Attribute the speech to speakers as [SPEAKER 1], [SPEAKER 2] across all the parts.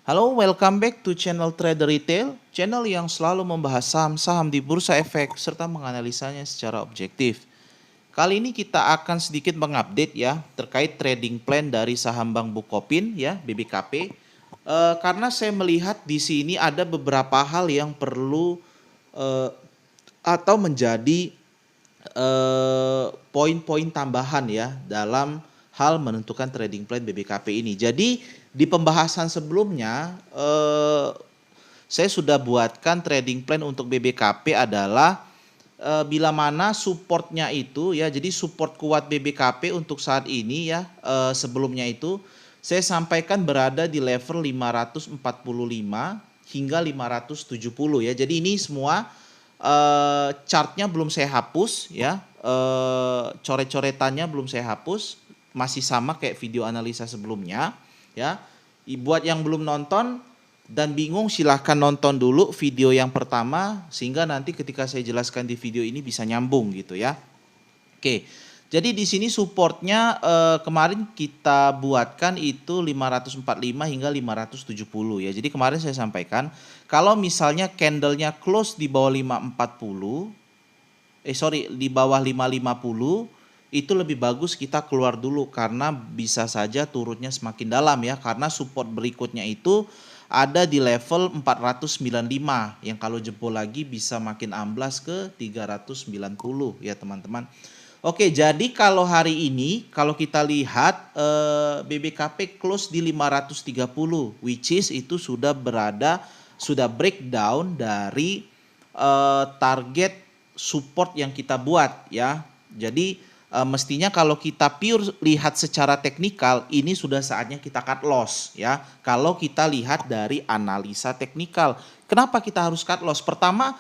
[SPEAKER 1] Halo, welcome back to channel Trader Retail, channel yang selalu membahas saham-saham di bursa efek serta menganalisanya secara objektif. Kali ini kita akan sedikit mengupdate ya terkait trading plan dari saham Bank Bukopin ya BBKP. Karena saya melihat di sini ada beberapa hal yang perlu eh, atau menjadi poin-poin tambahan ya dalam hal menentukan trading plan BBKP ini. Jadi di pembahasan sebelumnya saya sudah buatkan trading plan untuk BBKP adalah bila mana supportnya itu ya, jadi support kuat BBKP untuk saat ini ya, sebelumnya itu saya sampaikan berada di level 545 hingga 570 ya. Jadi ini semua chartnya belum saya hapus ya, coret-coretannya belum saya hapus, masih sama kayak video analisa sebelumnya ya. Buat yang belum nonton dan bingung silahkan nonton dulu video yang pertama sehingga nanti ketika saya jelaskan di video ini bisa nyambung gitu ya. Oke, jadi di sini supportnya kemarin kita buatkan itu 545 hingga 570 ya. Jadi kemarin saya sampaikan kalau misalnya candlenya close di bawah 540, di bawah 550 itu lebih bagus kita keluar dulu karena bisa saja turunnya semakin dalam ya, karena support berikutnya itu ada di level 495 yang kalau jebol lagi bisa makin amblas ke 390 ya teman-teman. Oke, jadi kalau hari ini kalau kita lihat BBKP close di 530 which is itu sudah breakdown dari target support yang kita buat ya. Jadi mestinya kalau kita pure lihat secara teknikal ini sudah saatnya kita cut loss ya. Kalau kita lihat dari analisa teknikal. Kenapa kita harus cut loss? Pertama,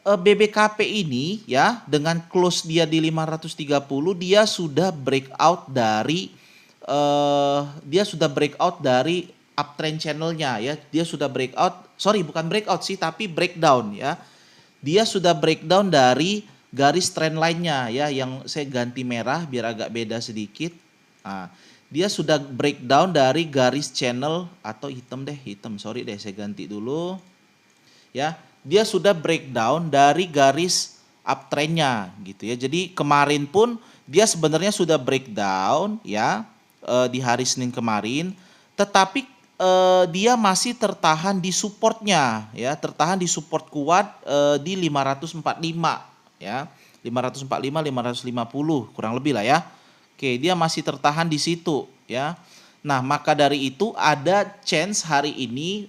[SPEAKER 1] BBKP ini ya dengan close dia di 530 dia sudah breakout dari uptrend channelnya ya. Dia sudah bukan breakout sih tapi breakdown ya. Dia sudah breakdown dari garis trend line-nya ya, yang saya ganti merah biar agak beda sedikit. Nah, dia sudah breakdown dari garis channel atau hitam, sorry deh saya ganti dulu. Ya, dia sudah breakdown dari garis uptrend-nya gitu ya. Jadi kemarin pun dia sebenarnya sudah breakdown ya di hari Senin kemarin, tetapi dia masih tertahan di supportnya ya, tertahan di support kuat di 545 ya, 545 550 kurang lebih lah ya. Oke, dia masih tertahan di situ ya. Nah, maka dari itu ada chance hari ini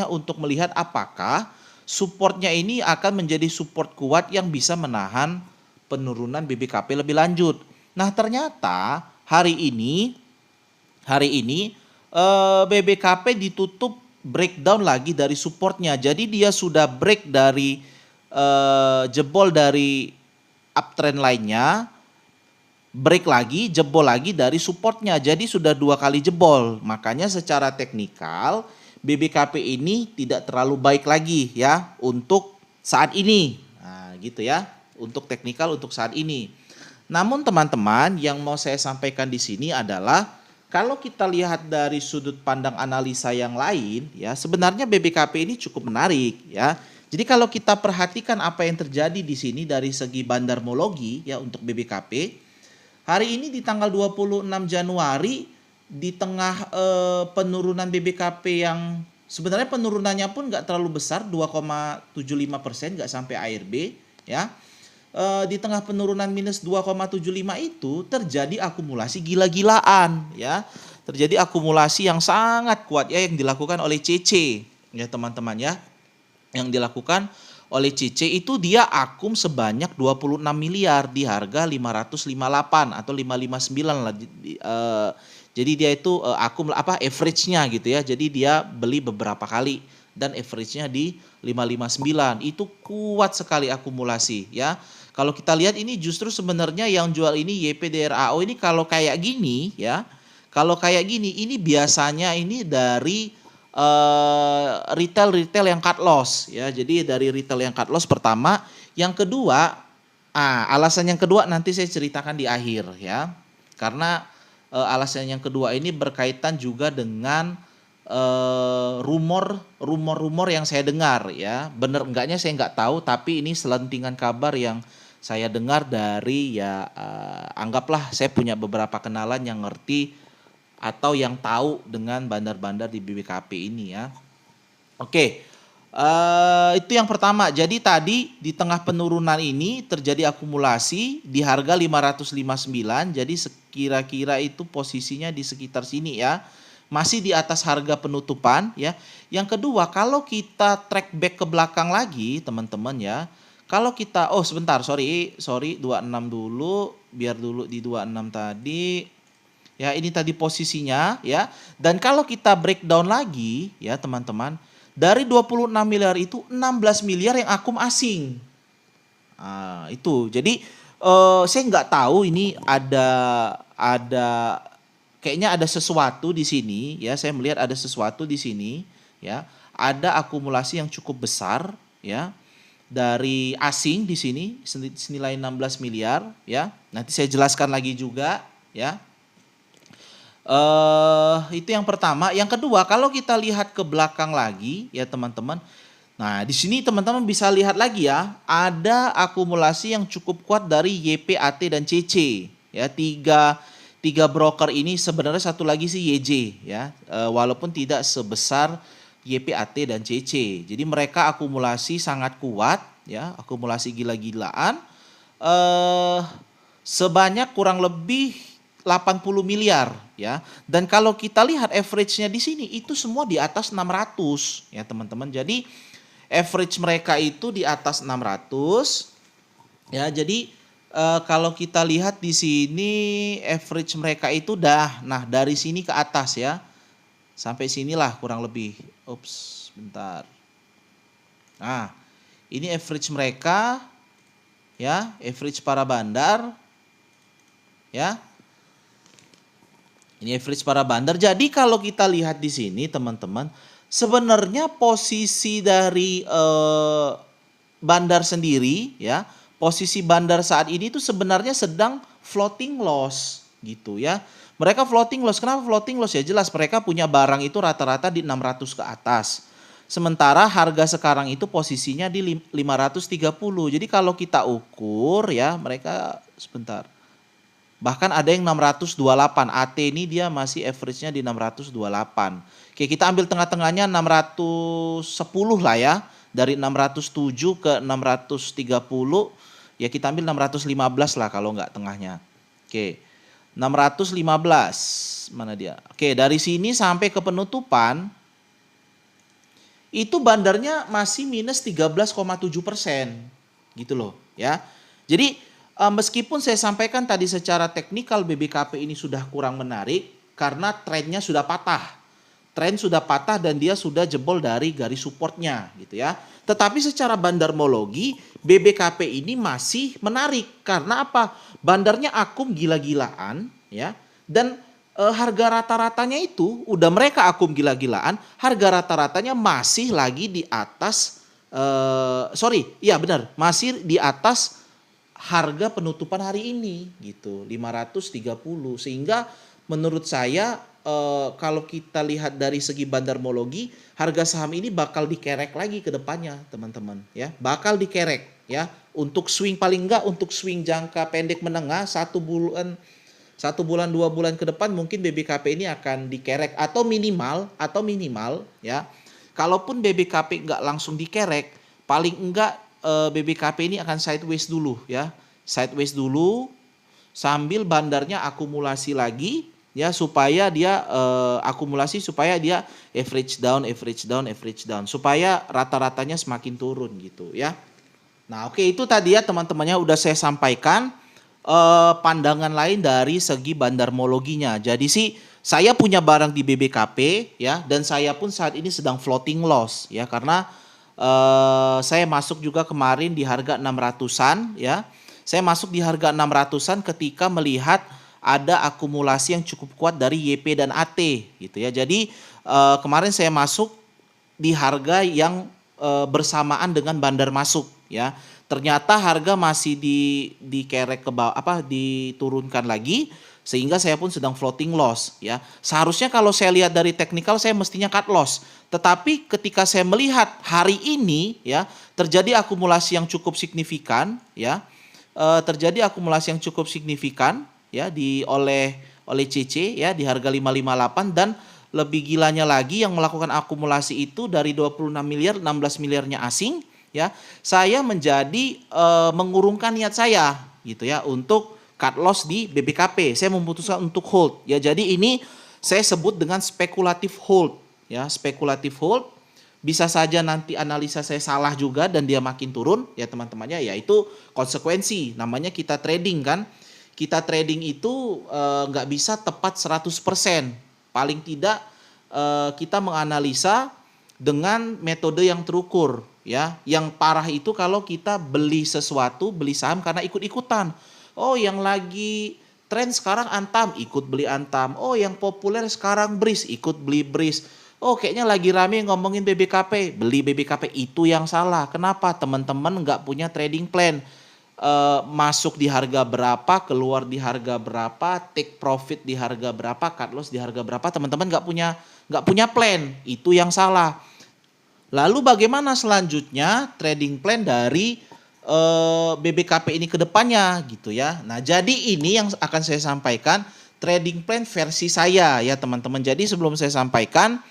[SPEAKER 1] untuk melihat apakah supportnya ini akan menjadi support kuat yang bisa menahan penurunan BBKP lebih lanjut. Nah, ternyata hari ini BBKP ditutup breakdown lagi dari supportnya. Jadi dia sudah break dari jebol dari uptrend lainnya, break lagi, jebol lagi dari supportnya. Jadi sudah 2 kali jebol. Makanya secara teknikal BBKP ini tidak terlalu baik lagi ya untuk saat ini. Nah, gitu ya. Untuk teknikal untuk saat ini. Namun teman-teman, yang mau saya sampaikan di sini adalah kalau kita lihat dari sudut pandang analisa yang lain ya, sebenarnya BBKP ini cukup menarik ya. Jadi kalau kita perhatikan apa yang terjadi di sini dari segi bandarmologi ya untuk BBKP, hari ini di tanggal 26 Januari di tengah penurunan BBKP yang sebenarnya penurunannya pun nggak terlalu besar, 2,75%, nggak sampai ARB ya. Di tengah penurunan minus 2,75 itu terjadi akumulasi gila-gilaan ya. Terjadi akumulasi yang sangat kuat ya yang dilakukan oleh CC ya teman-teman ya. Yang dilakukan oleh CC itu dia akum sebanyak 26 miliar di harga 558 atau 559 lah. Jadi dia itu average-nya gitu ya. Jadi dia beli beberapa kali dan average-nya di 559. Itu kuat sekali akumulasi ya. Kalau kita lihat ini justru sebenarnya yang jual ini YPDRAO ini kalau kayak gini ya. Kalau kayak gini ini biasanya ini dari retail yang cut loss ya. Jadi dari retail yang cut loss pertama, yang kedua, alasan yang kedua nanti saya ceritakan di akhir ya. Karena alasan yang kedua ini berkaitan juga dengan rumor-rumor yang saya dengar ya. Bener enggaknya saya nggak tahu, tapi ini selentingan kabar yang saya dengar dari ya anggaplah saya punya beberapa kenalan yang ngerti atau yang tahu dengan bandar-bandar di BBKP ini ya. Oke, itu yang pertama. Jadi tadi di tengah penurunan ini terjadi akumulasi di harga 559. Jadi kira-kira itu posisinya di sekitar sini ya. Masih di atas harga penutupan ya. Yang kedua, kalau kita track back ke belakang lagi teman-teman ya. Kalau kita, oh sebentar, sorry 26 dulu, biar dulu di 26 tadi. Ya, ini tadi posisinya ya. Dan kalau kita breakdown lagi ya teman-teman, dari 26 miliar itu 16 miliar yang akum asing. Nah, itu. Jadi saya nggak tahu ini ada kayaknya ada sesuatu di sini ya. Saya melihat ada sesuatu di sini ya. Ada akumulasi yang cukup besar ya dari asing di sini senilai 16 miliar ya. Nanti saya jelaskan lagi juga ya. Itu yang pertama. Yang kedua, kalau kita lihat ke belakang lagi ya teman-teman. Nah, di sini teman-teman bisa lihat lagi ya, ada akumulasi yang cukup kuat dari YP, AT dan CC. Ya, tiga broker ini, sebenarnya satu lagi sih YJ ya. Walaupun tidak sebesar YP, AT dan CC. Jadi mereka akumulasi sangat kuat ya, akumulasi gila-gilaan. Sebanyak kurang lebih 80 miliar ya. Dan kalau kita lihat average-nya di sini itu semua di atas 600 ya teman-teman. Jadi average mereka itu di atas 600 ya. Jadi kalau kita lihat di sini average mereka itu dari sini ke atas ya. Sampai sinilah kurang lebih. Ups, bentar. Nah, ini average mereka ya, average para bandar ya. Ini average para bandar. Jadi kalau kita lihat di sini teman-teman, sebenarnya posisi dari bandar sendiri ya, posisi bandar saat ini itu sebenarnya sedang floating loss gitu ya. Mereka floating loss. Kenapa floating loss? Ya jelas mereka punya barang itu rata-rata di 600 ke atas. Sementara harga sekarang itu posisinya di 530. Jadi kalau kita ukur ya, mereka sebentar. Bahkan ada yang 628. AT ini dia masih average-nya di 628. Oke, kita ambil tengah-tengahnya 610 lah ya. Dari 607 ke 630. Ya kita ambil 615 lah kalau nggak tengahnya. Oke, 615. Mana dia? Oke, dari sini sampai ke penutupan. Itu bandarnya masih minus 13,7%. Gitu loh ya. Jadi meskipun saya sampaikan tadi secara teknikal BBKP ini sudah kurang menarik karena trennya sudah patah. Tren sudah patah dan dia sudah jebol dari garis supportnya gitu ya. Tetapi secara bandarmologi BBKP ini masih menarik karena apa? Bandarnya akum gila-gilaan ya. Dan harga rata-ratanya itu udah mereka akum gila-gilaan, harga rata-ratanya masih lagi di atas masih di atas harga penutupan hari ini gitu 530. Sehingga menurut saya kalau kita lihat dari segi bandarmologi, harga saham ini bakal dikerek lagi ke depannya teman-teman ya, bakal dikerek ya. Untuk swing paling enggak, untuk swing jangka pendek menengah 1 bulan 2 bulan ke depan mungkin BBKP ini akan dikerek atau minimal ya. Kalaupun BBKP enggak langsung dikerek, paling enggak BBKP ini akan sideways dulu ya. Sideways dulu sambil bandarnya akumulasi lagi ya, supaya dia akumulasi, supaya dia average down supaya rata-ratanya semakin turun gitu ya. Nah, oke, itu tadi ya teman-temannya udah saya sampaikan pandangan lain dari segi bandarmologinya. Jadi sih saya punya barang di BBKP ya, dan saya pun saat ini sedang floating loss ya, karena saya masuk juga kemarin di harga 600-an ya. Saya masuk di harga 600-an ketika melihat ada akumulasi yang cukup kuat dari YP dan AT gitu ya. Jadi kemarin saya masuk di harga yang bersamaan dengan bandar masuk ya. Ternyata harga masih dikerek ke bawah, diturunkan lagi Sehingga saya pun sedang floating loss ya. Seharusnya kalau saya lihat dari teknikal saya mestinya cut loss. Tetapi ketika saya melihat hari ini ya terjadi akumulasi yang cukup signifikan ya. Terjadi akumulasi yang cukup signifikan ya oleh CC ya di harga 558, dan lebih gilanya lagi yang melakukan akumulasi itu dari 26 miliar 16 miliarnya asing ya. Saya menjadi mengurungkan niat saya gitu ya untuk cut loss di BBKP. Saya memutuskan untuk hold ya. Jadi ini saya sebut dengan spekulatif hold ya, spekulatif hold. Bisa saja nanti analisa saya salah juga dan dia makin turun ya teman-temannya, ya itu konsekuensi. Namanya kita trading kan. Kita trading itu nggak bisa tepat 100%. Paling tidak kita menganalisa dengan metode yang terukur ya. Yang parah itu kalau kita beli sesuatu, beli saham karena ikut-ikutan. Oh, yang lagi tren sekarang Antam, ikut beli Antam. Oh, yang populer sekarang BRIS, ikut beli BRIS. Oh, kayaknya lagi rame ngomongin BBKP, beli BBKP. Itu yang salah. Kenapa? Teman-teman nggak punya trading plan. Masuk di harga berapa, keluar di harga berapa, take profit di harga berapa, cut loss di harga berapa. Teman-teman nggak punya plan. Itu yang salah. Lalu bagaimana selanjutnya trading plan dari BBKP ini ke depannya gitu ya. Nah, jadi ini yang akan saya sampaikan trading plan versi saya ya teman-teman. Jadi sebelum saya sampaikan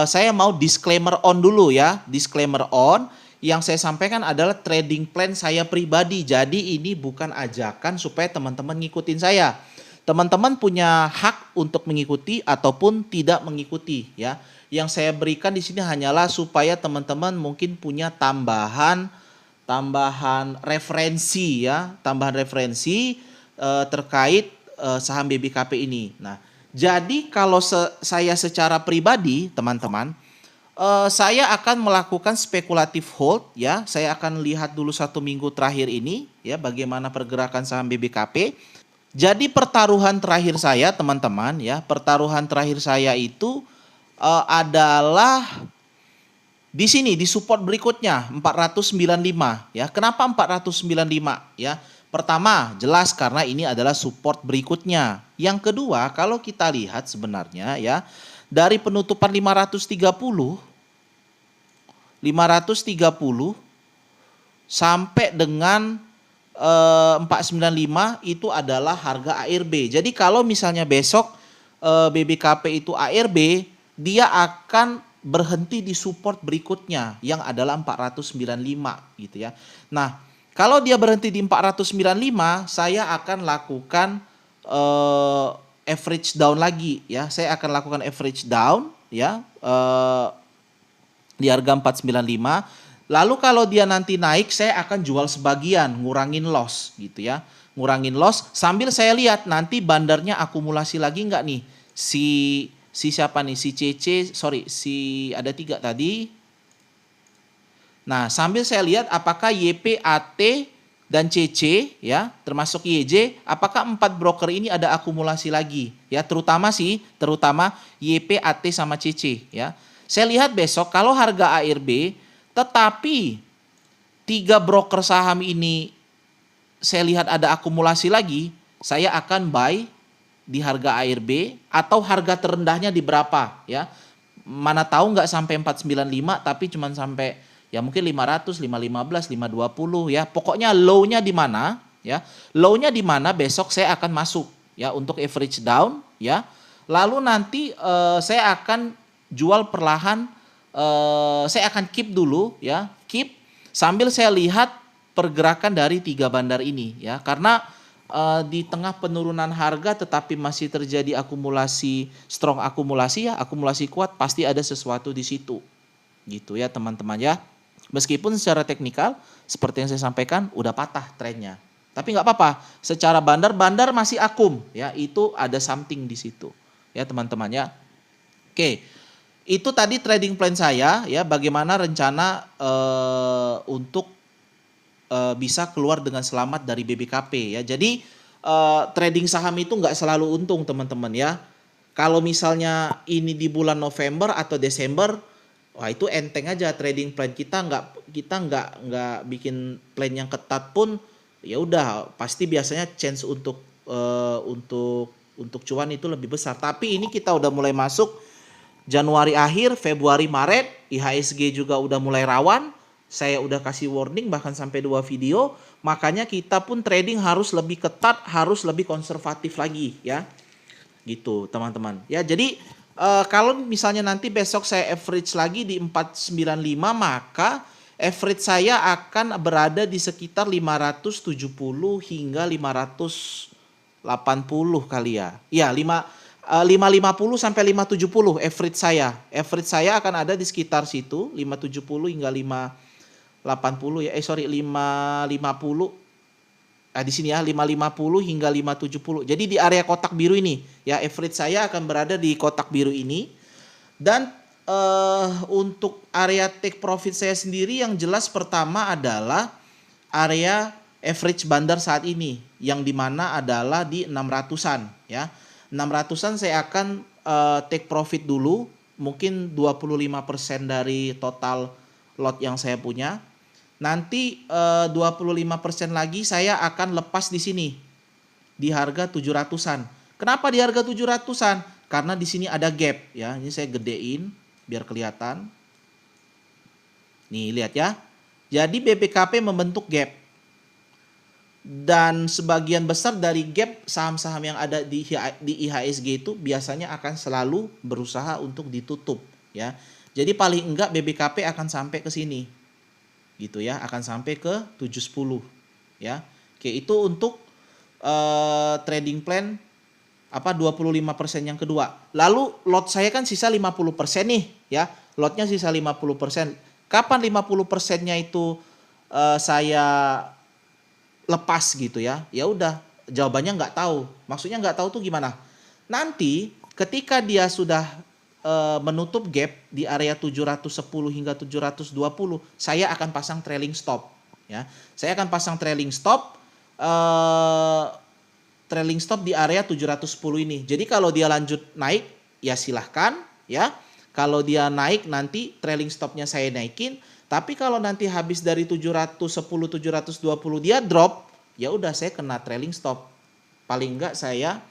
[SPEAKER 1] saya mau disclaimer on dulu ya. Disclaimer on, yang saya sampaikan adalah trading plan saya pribadi. Jadi ini bukan ajakan supaya teman-teman ngikutin saya. Teman-teman punya hak untuk mengikuti ataupun tidak mengikuti ya. Yang saya berikan di sini hanyalah supaya teman-teman mungkin punya tambahan referensi ya, tambahan referensi terkait saham BBKP ini. Nah, jadi kalau saya secara pribadi teman-teman, saya akan melakukan spekulatif hold ya. Saya akan lihat dulu 1 minggu terakhir ini ya bagaimana pergerakan saham BBKP. Jadi pertaruhan terakhir saya teman-teman ya, pertaruhan terakhir saya itu adalah di sini di support berikutnya 495 ya. Kenapa 495 ya? Pertama, jelas karena ini adalah support berikutnya. Yang kedua, kalau kita lihat sebenarnya ya, dari penutupan 530 sampai dengan 495 itu adalah harga ARB. Jadi kalau misalnya besok BBKP itu ARB, dia akan berhenti di support berikutnya yang adalah 495 gitu ya. Nah, kalau dia berhenti di 495, saya akan lakukan average down lagi ya. Saya akan lakukan average down ya di harga 495. Lalu kalau dia nanti naik, saya akan jual sebagian, ngurangin loss gitu ya. Ngurangin loss sambil saya lihat nanti bandarnya akumulasi lagi nggak nih. Si siapa nih? Si CC, ada 3 tadi. Nah, sambil saya lihat apakah YP, AT, dan CC ya, termasuk YJ, apakah 4 broker ini ada akumulasi lagi ya, terutama YP, AT, sama CC ya. Saya lihat besok kalau harga ARB tetapi 3 broker saham ini saya lihat ada akumulasi lagi, saya akan buy di harga ARB atau harga terendahnya di berapa ya. Mana tahu nggak sampai 495 tapi cuma sampai ya mungkin 500, 515, 520 ya. Pokoknya low-nya di mana ya. Low-nya di mana besok saya akan masuk ya untuk average down ya. Lalu nanti saya akan jual perlahan, saya akan keep dulu ya. Keep sambil saya lihat pergerakan dari 3 bandar ini ya. Karena di tengah penurunan harga tetapi masih terjadi akumulasi, strong akumulasi ya, akumulasi kuat, pasti ada sesuatu di situ. Gitu ya teman-teman ya. Meskipun secara teknikal seperti yang saya sampaikan udah patah trennya. Tapi nggak apa-apa, secara bandar masih akum ya, itu ada something di situ. Ya teman-teman ya. Oke. Itu tadi trading plan saya ya, bagaimana rencana untuk bisa keluar dengan selamat dari BBKP ya. Jadi trading saham itu nggak selalu untung teman-teman ya. Kalau misalnya ini di bulan November atau Desember, wah itu enteng aja trading plan kita nggak bikin plan yang ketat pun ya udah pasti biasanya chance untuk untuk cuan itu lebih besar. Tapi ini kita udah mulai masuk Januari akhir, Februari, Maret, IHSG juga udah mulai rawan. Saya udah kasih warning bahkan sampai 2 video. Makanya kita pun trading harus lebih ketat, harus lebih konservatif lagi ya. Gitu teman-teman. Ya jadi kalau misalnya nanti besok saya average lagi di 495, maka average saya akan berada di sekitar 570 hingga 580 kali ya. Ya, 550 sampai 570 average saya. Average saya akan ada di sekitar situ, 570 hingga 580 ya. 550. Di sini ya 550 hingga 570. Jadi di area kotak biru ini ya, average saya akan berada di kotak biru ini. Dan untuk area take profit saya sendiri yang jelas pertama adalah area average bandar saat ini yang dimana adalah di 600-an ya. 600-an saya akan take profit dulu, mungkin 25% dari total lot yang saya punya. Nanti 25% lagi saya akan lepas di sini di harga 700-an. Kenapa di harga 700-an? Karena di sini ada gap ya. Ini saya gedein biar kelihatan. Nih lihat ya. Jadi BBKP membentuk gap. Dan sebagian besar dari gap saham-saham yang ada di IHSG itu biasanya akan selalu berusaha untuk ditutup ya. Jadi paling enggak BBKP akan sampai ke sini. Gitu ya, akan sampai ke 710 ya. Oke, itu untuk trading plan 25% yang kedua. Lalu lot saya kan sisa 50% nih ya. Lotnya sisa 50%. Kapan 50%-nya itu saya lepas gitu ya. Ya udah, jawabannya nggak tahu. Maksudnya nggak tahu tuh gimana? Nanti ketika dia sudah menutup gap di area 710 hingga 720, saya akan pasang trailing stop ya. Saya akan pasang trailing stop di area 710 ini. Jadi kalau dia lanjut naik ya silahkan ya. Kalau dia naik nanti trailing stopnya saya naikin. Tapi kalau nanti habis dari 710 720 dia drop, ya udah saya kena trailing stop. Paling enggak saya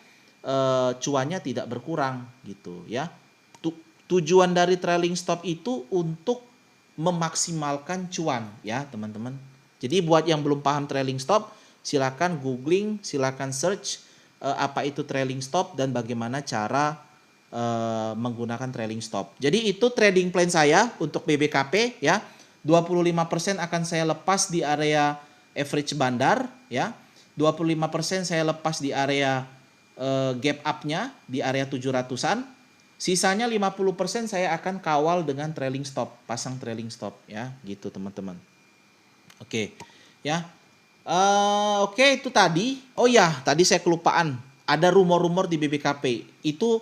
[SPEAKER 1] cuannya tidak berkurang gitu ya. Tujuan dari trailing stop itu untuk memaksimalkan cuan ya teman-teman. Jadi buat yang belum paham trailing stop, silakan googling, silakan search apa itu trailing stop dan bagaimana cara menggunakan trailing stop. Jadi itu trading plan saya untuk BBKP ya. 25% akan saya lepas di area average bandar ya. 25% saya lepas di area gap up-nya di area 700-an. Sisanya 50% saya akan kawal dengan trailing stop, pasang trailing stop ya, gitu teman-teman. Oke, ya. Oke, itu tadi. Oh ya, tadi saya kelupaan. Ada rumor-rumor di BBKP. Itu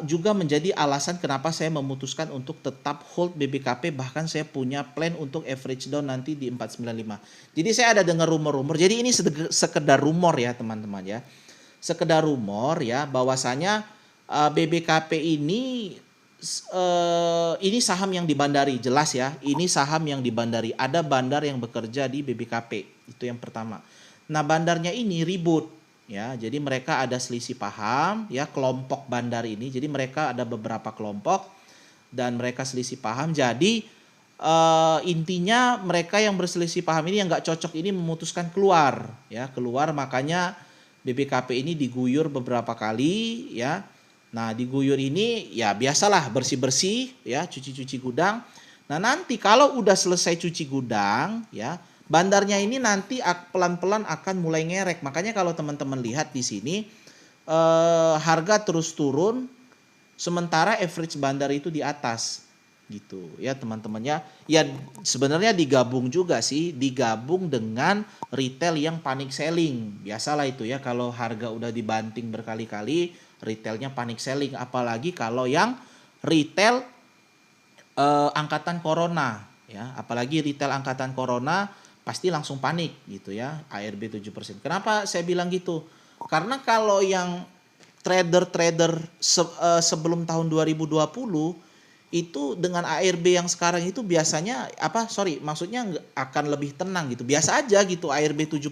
[SPEAKER 1] juga menjadi alasan kenapa saya memutuskan untuk tetap hold BBKP. Bahkan saya punya plan untuk average down nanti di 495. Jadi saya ada dengar rumor-rumor. Jadi ini sekedar rumor ya teman-teman ya. Sekedar rumor ya, bahwasanya BBKP ini saham yang dibandari, jelas ya. Ini saham yang dibandari. Ada bandar yang bekerja di BBKP. Itu yang pertama. Nah, bandarnya ini ribut ya. Jadi mereka ada selisih paham ya, kelompok bandar ini. Jadi mereka ada beberapa kelompok dan mereka selisih paham. Jadi intinya mereka yang berselisih paham ini yang nggak cocok ini memutuskan keluar ya, keluar. Makanya BBKP ini diguyur beberapa kali ya. Nah, diguyur ini ya biasalah bersih-bersih ya, cuci-cuci gudang. Nah, nanti kalau udah selesai cuci gudang ya, bandarnya ini nanti pelan-pelan akan mulai ngerek. Makanya kalau teman-teman lihat di sini harga terus turun sementara average bandar itu di atas gitu ya teman-temannya. Ya sebenarnya digabung juga sih, digabung dengan retail yang panic selling. Biasalah itu ya, kalau harga udah dibanting berkali-kali retailnya panic selling, apalagi kalau yang retail angkatan corona ya, apalagi retail angkatan corona pasti langsung panik gitu ya, ARB 7%. Kenapa saya bilang gitu? Karena kalau yang trader-trader sebelum tahun 2020 itu dengan ARB yang sekarang itu biasanya maksudnya akan lebih tenang gitu. Biasa aja gitu ARB 7%.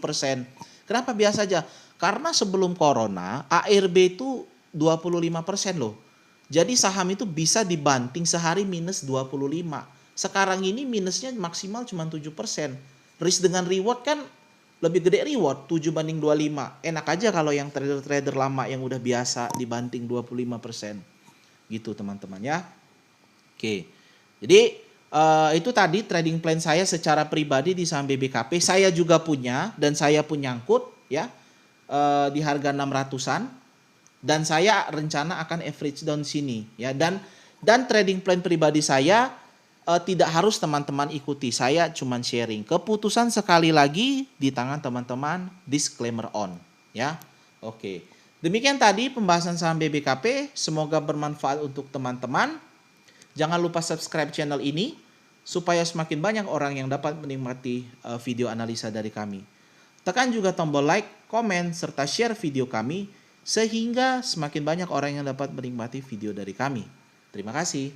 [SPEAKER 1] Kenapa biasa aja? Karena sebelum corona, ARB itu 25% loh. Jadi saham itu bisa dibanting sehari minus 25. Sekarang ini minusnya maksimal cuma 7%. Risk dengan reward kan lebih gede reward, 7/25. Enak aja kalau yang trader-trader lama yang udah biasa dibanting 25%. Gitu teman-teman ya. Oke. Jadi itu tadi trading plan saya secara pribadi di saham BBKP. Saya juga punya dan saya pun nyangkut ya di harga 600-an dan saya rencana akan average down sini ya, dan trading plan pribadi saya tidak harus teman-teman ikuti. Saya cuman sharing. Keputusan sekali lagi di tangan teman-teman, disclaimer on ya. Oke. Demikian tadi pembahasan saham BBKP, semoga bermanfaat untuk teman-teman. Jangan lupa subscribe channel ini supaya semakin banyak orang yang dapat menikmati video analisa dari kami. Tekan juga tombol like, komen, serta share video kami sehingga semakin banyak orang yang dapat menikmati video dari kami. Terima kasih.